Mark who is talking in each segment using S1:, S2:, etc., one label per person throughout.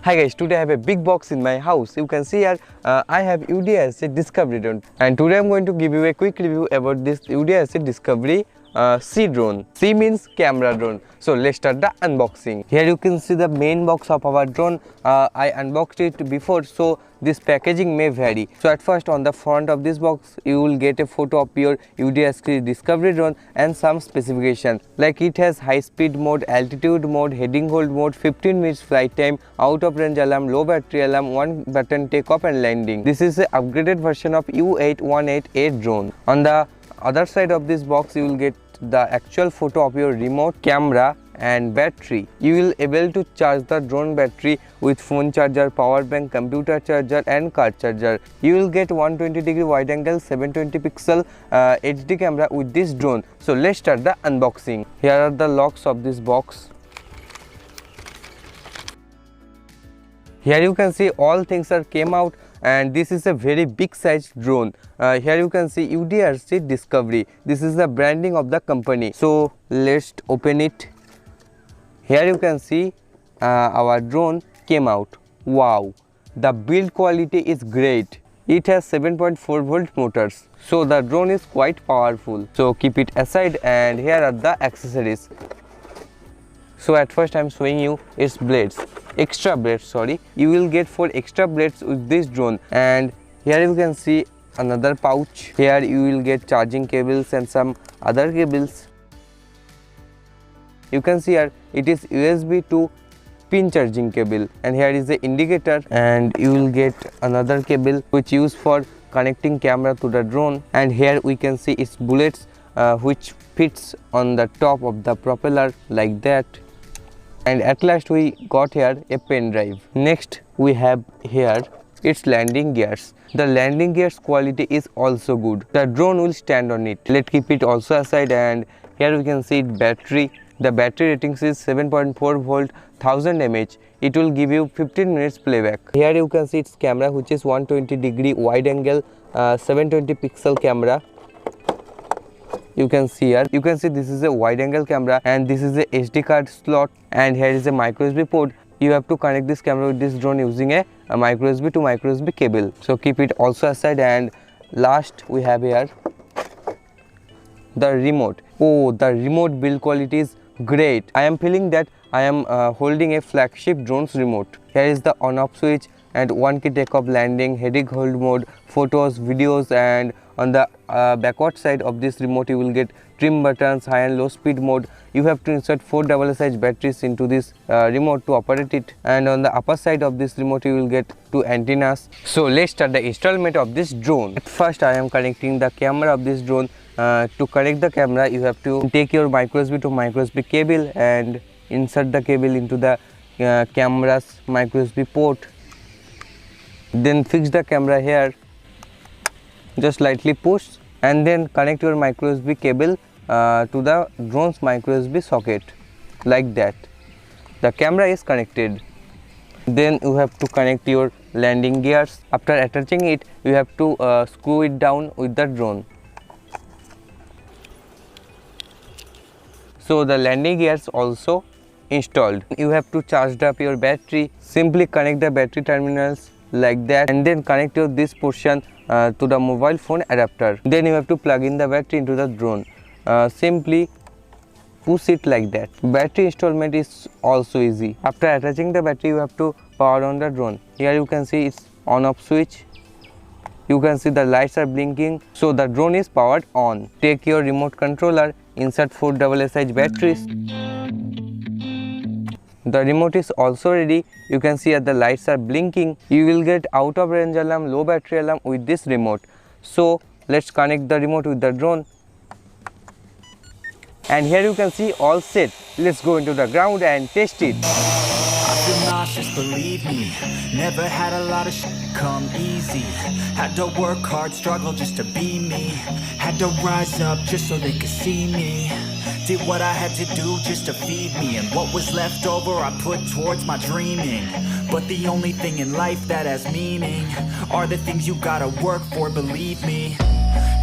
S1: Hi guys, today I have a big box in my house. You can see here I have Udirc Discovery drone, and today I'm going to give you a quick review about this Udirc Discovery C drone. C means camera drone. So let's start the unboxing. Here you can see the main box of our drone. I unboxed it before, so this packaging may vary. So at first, on the front of this box you will get a photo of your Udirc Discovery drone and some specifications, like it has high speed mode, altitude mode, heading hold mode, 15 minutes flight time, out of range alarm, low battery alarm, 1 button takeoff and landing. This is the upgraded version of U818A drone. On the other side of this box you will get the actual photo of your remote, camera and battery. You will able to charge the drone battery with phone charger, power bank, computer charger and car charger. You will get 120-degree wide angle 720 pixel HD camera with this drone. So let's start the unboxing. Here are the locks of this box. Here you can see all things are came out, and this is a very big size drone. Here you can see Udirc Discovery. This is the branding of the company. So let's open it. Here you can see our drone came out. Wow, the build quality is great. It has 7.4 volt motors, so the drone is quite powerful. So keep it aside, and here are the accessories. So at first I am showing you its blades, extra blades, sorry. You will get 4 extra blades with this drone, and here you can see another pouch. Here you will get charging cables and some other cables. You can see here it is USB to pin charging cable, and here is the indicator, and you will get another cable which used for connecting camera to the drone, and here we can see its bullets which fits on the top of the propeller like that. And at last we got here a pen drive. Next we have here its landing gears. The landing gears quality is also good. The drone will stand on it. Let's keep it also aside, and here we can see battery. The battery ratings is 7.4 volt 1000 mAh. It will give you 15 minutes playback. Here you can see its camera, which is 120-degree wide angle 720 pixel camera. You can see here, you can see this is a wide angle camera, and this is a SD card slot, and here is a micro USB port. You have to connect this camera with this drone using a micro USB to micro USB cable. So keep it also aside, and last we have here the remote. Oh, the remote build quality is great. I am feeling that I am holding a flagship drone's remote. Here is the on off switch and 1 key takeoff, landing, heading hold mode, photos, videos, and on the backward side of this remote you will get trim buttons, high and low speed mode. You have to insert 4 double-SH batteries into this remote to operate it, and on the upper side of this remote you will get 2 antennas. So let's start the installation of this drone. At first I am connecting the camera of this drone. To connect the camera you have to take your micro USB to micro USB cable and insert the cable into the camera's micro USB port. Then fix the camera here. Just lightly push, and then connect your micro USB cable to the drone's micro USB socket like that. The camera is connected. Then you have to connect your landing gears. After attaching it, you have to screw it down with the drone. So the landing gears also installed. You have to charge up your battery. Simply connect the battery terminals like that, and then connect your this portion to the mobile phone adapter. Then you have to plug in the battery into the drone. Simply push it like that. Battery installation is also easy. After attaching the battery, you have to power on the drone. Here you can see its on off switch. You can see the lights are blinking, so the drone is powered on. Take your remote controller, insert 4 double-SH batteries. The remote is also ready. You can see that the lights are blinking. You will get out of range alarm, low battery alarm with this remote. So let's connect the remote with the drone. And here you can see all set. Let's go into the ground and test it.
S2: I've been nauseous, believe me. Never had a lot of shit come easy. Had to work hard, struggle just to be me. Had to rise up just so they could see me. Did what I had to do just to feed me, and what was left over I put towards my dreaming. But the only thing in life that has meaning are the things you gotta work for, believe me.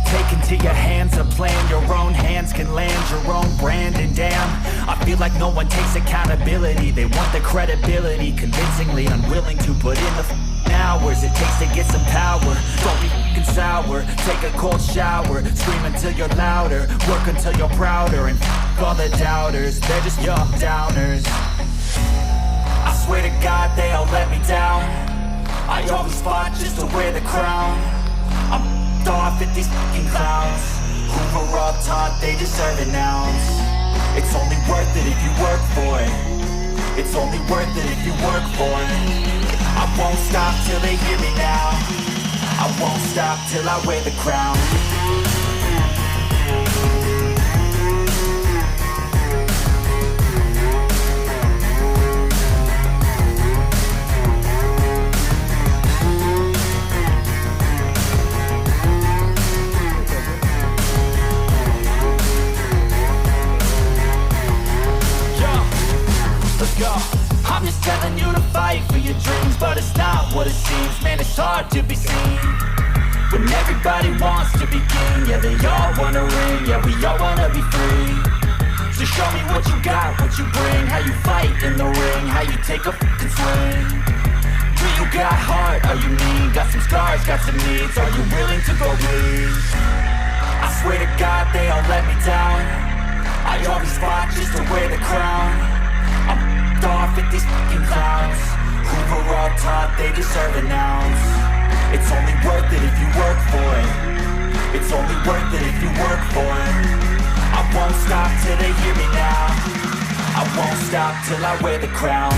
S2: Take into your hands a plan, your own hands can land your own brand. And damn, I feel like no one takes accountability. They want the credibility, convincingly unwilling to put in the hours it takes to get some power. Don't be f***ing sour, take a cold shower, scream until you're louder, work until you're prouder, and f*** all the doubters, they're just your downers. I swear to God they all let me down. I always fought just to wear the crown. I'm f***ed off at these f***ing clowns who were all taught they deserve an ounce. It's only worth it if you work for it. It's only worth it if you work for it. I won't stop till they hear me now. I won't stop till I wear the crown. Let's go. I'm just telling you to fight for your dreams, but it's not what it seems. Man, it's hard to be seen when everybody wants to be king. Yeah, they all wanna ring, yeah, we all wanna be free. So show me what you got, what you bring, how you fight in the ring, how you take a fucking swing. Do you got heart, are you mean? Got some scars, got some needs, are you willing to go bleed? I swear to God they all let me down. I always fought just to wear the crown. I'm f***ed off at these f***ing clowns who were all taught they deserve an ounce. It's only worth it if you work for it. It's only worth it if you work for it. I won't stop till they hear me now. I won't stop till I wear the crown.